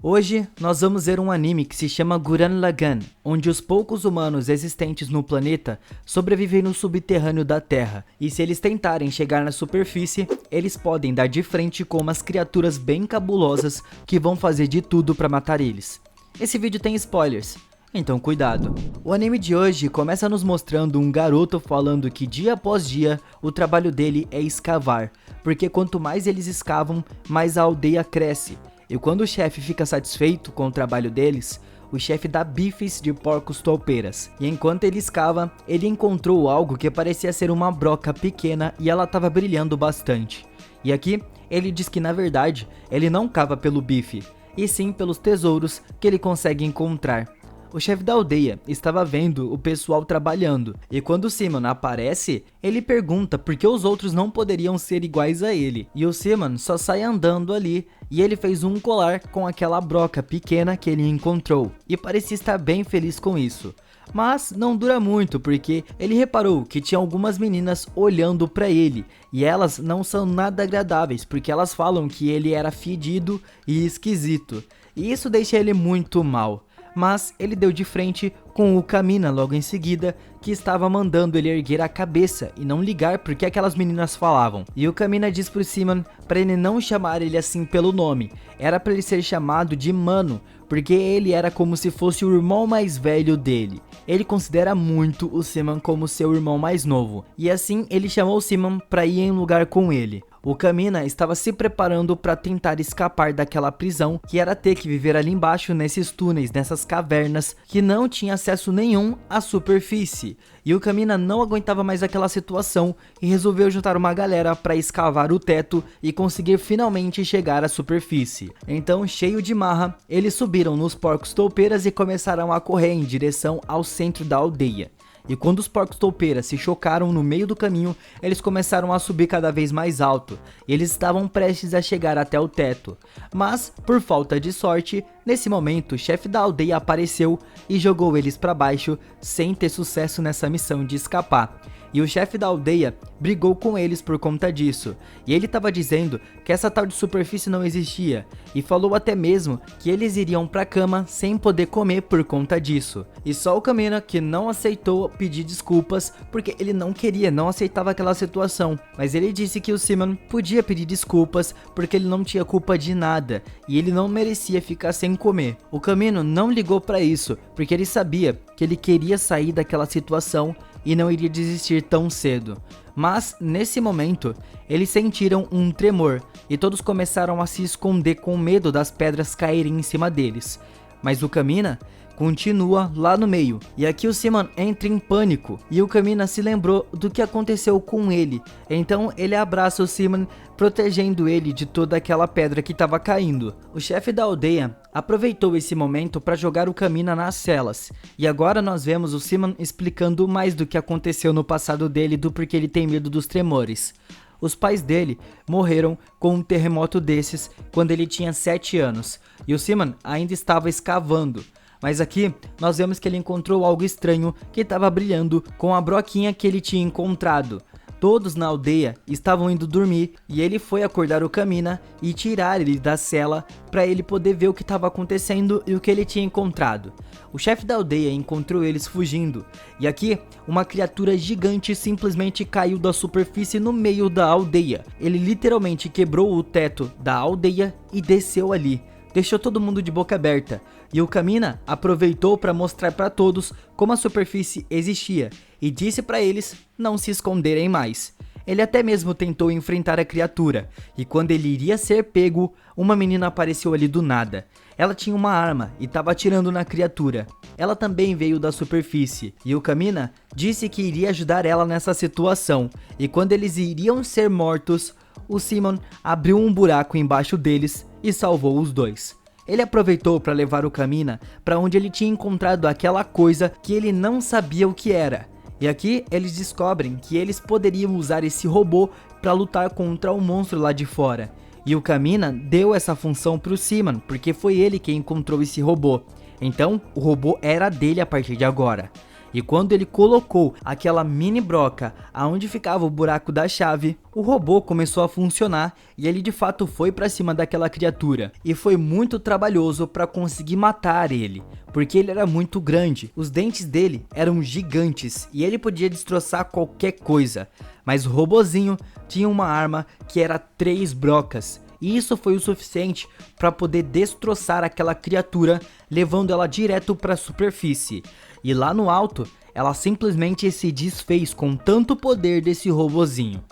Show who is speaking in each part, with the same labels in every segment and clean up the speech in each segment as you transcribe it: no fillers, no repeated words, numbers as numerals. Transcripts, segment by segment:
Speaker 1: Hoje nós vamos ver um anime que se chama Gurren Lagann, onde os poucos humanos existentes no planeta sobrevivem no subterrâneo da Terra, e se eles tentarem chegar na superfície, eles podem dar de frente com umas criaturas bem cabulosas que vão fazer de tudo para matar eles. Esse vídeo tem spoilers, então cuidado. O anime de hoje começa nos mostrando um garoto falando que dia após dia o trabalho dele é escavar, porque quanto mais eles escavam, mais a aldeia cresce. E quando o chefe fica satisfeito com o trabalho deles, o chefe dá bifes de porcos toupeiras. E enquanto ele escava, ele encontrou algo que parecia ser uma broca pequena e ela estava brilhando bastante. E aqui, ele diz que na verdade, ele não cava pelo bife, e sim pelos tesouros que ele consegue encontrar. O chefe da aldeia estava vendo o pessoal trabalhando, e quando o Simon aparece, ele pergunta por que os outros não poderiam ser iguais a ele. E o Simon só sai andando ali, e ele fez um colar com aquela broca pequena que ele encontrou, e parecia estar bem feliz com isso. Mas não dura muito, porque ele reparou que tinha algumas meninas olhando pra ele, e elas não são nada agradáveis, porque elas falam que ele era fedido e esquisito, e isso deixa ele muito mal. Mas ele deu de frente com o Kamina logo em seguida, que estava mandando ele erguer a cabeça e não ligar porque aquelas meninas falavam. E o Kamina diz pro Simon para ele não chamar ele assim pelo nome, era para ele ser chamado de Mano, porque ele era como se fosse o irmão mais velho dele. Ele considera muito o Simon como seu irmão mais novo, e assim ele chamou o Simon para ir em lugar com ele. O Kamina estava se preparando para tentar escapar daquela prisão, que era ter que viver ali embaixo nesses túneis, nessas cavernas, que não tinha acesso nenhum à superfície. E o Kamina não aguentava mais aquela situação e resolveu juntar uma galera para escavar o teto e conseguir finalmente chegar à superfície. Então, cheio de marra, eles subiram nos porcos toupeiras e começaram a correr em direção ao centro da aldeia. E quando os porcos toupeiras se chocaram no meio do caminho, eles começaram a subir cada vez mais alto, e eles estavam prestes a chegar até o teto. Mas, por falta de sorte, nesse momento o chefe da aldeia apareceu e jogou eles para baixo, sem ter sucesso nessa missão de escapar. E o chefe da aldeia brigou com eles por conta disso, e ele estava dizendo que essa tal de superfície não existia, e falou até mesmo que eles iriam pra cama sem poder comer por conta disso. E só o Kamina que não aceitou pedir desculpas, porque ele não aceitava aquela situação, mas ele disse que o Simon podia pedir desculpas porque ele não tinha culpa de nada, e ele não merecia ficar sem comer. O Kamina não ligou pra isso, porque ele sabia que ele queria sair daquela situação e não iria desistir tão cedo. Mas, nesse momento, eles sentiram um tremor e todos começaram a se esconder com medo das pedras caírem em cima deles. Mas o Kamina continua lá no meio, e aqui o Simon entra em pânico, e o Kamina se lembrou do que aconteceu com ele, então ele abraça o Simon, protegendo ele de toda aquela pedra que estava caindo. O chefe da aldeia aproveitou esse momento para jogar o Kamina nas celas, e agora nós vemos o Simon explicando mais do que aconteceu no passado dele, do porquê ele tem medo dos tremores. Os pais dele morreram com um terremoto desses quando ele tinha 7 anos, e o Simon ainda estava escavando. Mas aqui nós vemos que ele encontrou algo estranho que estava brilhando com a broquinha que ele tinha encontrado. Todos na aldeia estavam indo dormir e ele foi acordar o Kamina e tirar ele da cela para ele poder ver o que estava acontecendo e o que ele tinha encontrado. O chefe da aldeia encontrou eles fugindo, e aqui uma criatura gigante simplesmente caiu da superfície no meio da aldeia. Ele literalmente quebrou o teto da aldeia e desceu ali. Deixou todo mundo de boca aberta, e o Kamina aproveitou para mostrar para todos como a superfície existia, e disse para eles não se esconderem mais. Ele até mesmo tentou enfrentar a criatura, e quando ele iria ser pego, uma menina apareceu ali do nada. Ela tinha uma arma e estava atirando na criatura. Ela também veio da superfície, e o Kamina disse que iria ajudar ela nessa situação, e quando eles iriam ser mortos, o Simon abriu um buraco embaixo deles e salvou os dois. Ele aproveitou para levar o Kamina para onde ele tinha encontrado aquela coisa que ele não sabia o que era. E aqui eles descobrem que eles poderiam usar esse robô para lutar contra o monstro lá de fora. E o Kamina deu essa função para o Simon, porque foi ele quem encontrou esse robô. Então o robô era dele a partir de agora. E quando ele colocou aquela mini broca aonde ficava o buraco da chave, o robô começou a funcionar e ele de fato foi pra cima daquela criatura. E foi muito trabalhoso pra conseguir matar ele, porque ele era muito grande, os dentes dele eram gigantes e ele podia destroçar qualquer coisa. Mas o robozinho tinha uma arma que era 3 brocas. E isso foi o suficiente para poder destroçar aquela criatura, levando ela direto para a superfície. E lá no alto, ela simplesmente se desfez com tanto poder desse robozinho.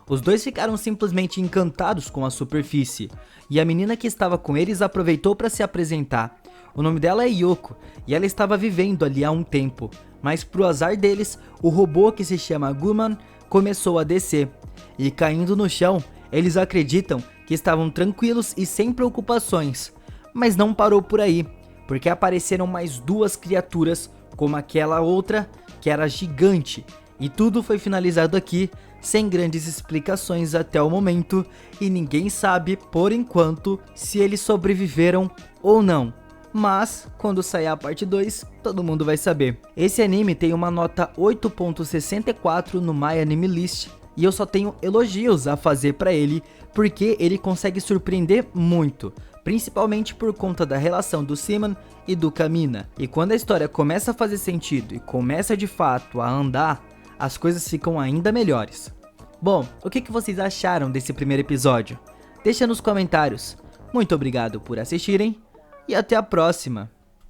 Speaker 1: Os dois ficaram simplesmente encantados com a superfície, e a menina que estava com eles aproveitou para se apresentar. O nome dela é Yoko, e ela estava vivendo ali há um tempo, mas pro azar deles, o robô que se chama Guman começou a descer, e caindo no chão, eles acreditam que estavam tranquilos e sem preocupações, mas não parou por aí, porque apareceram mais 2 criaturas como aquela outra que era gigante, e tudo foi finalizado aqui sem grandes explicações até o momento, e ninguém sabe por enquanto se eles sobreviveram ou não. Mas quando sair a parte 2, todo mundo vai saber. Esse anime tem uma nota 8.64 no MyAnimeList, e eu só tenho elogios a fazer pra ele, porque ele consegue surpreender muito, principalmente por conta da relação do Simon e do Kamina. E quando a história começa a fazer sentido e começa de fato a andar, as coisas ficam ainda melhores. Bom, o que vocês acharam desse primeiro episódio? Deixa nos comentários. Muito obrigado por assistirem e até a próxima!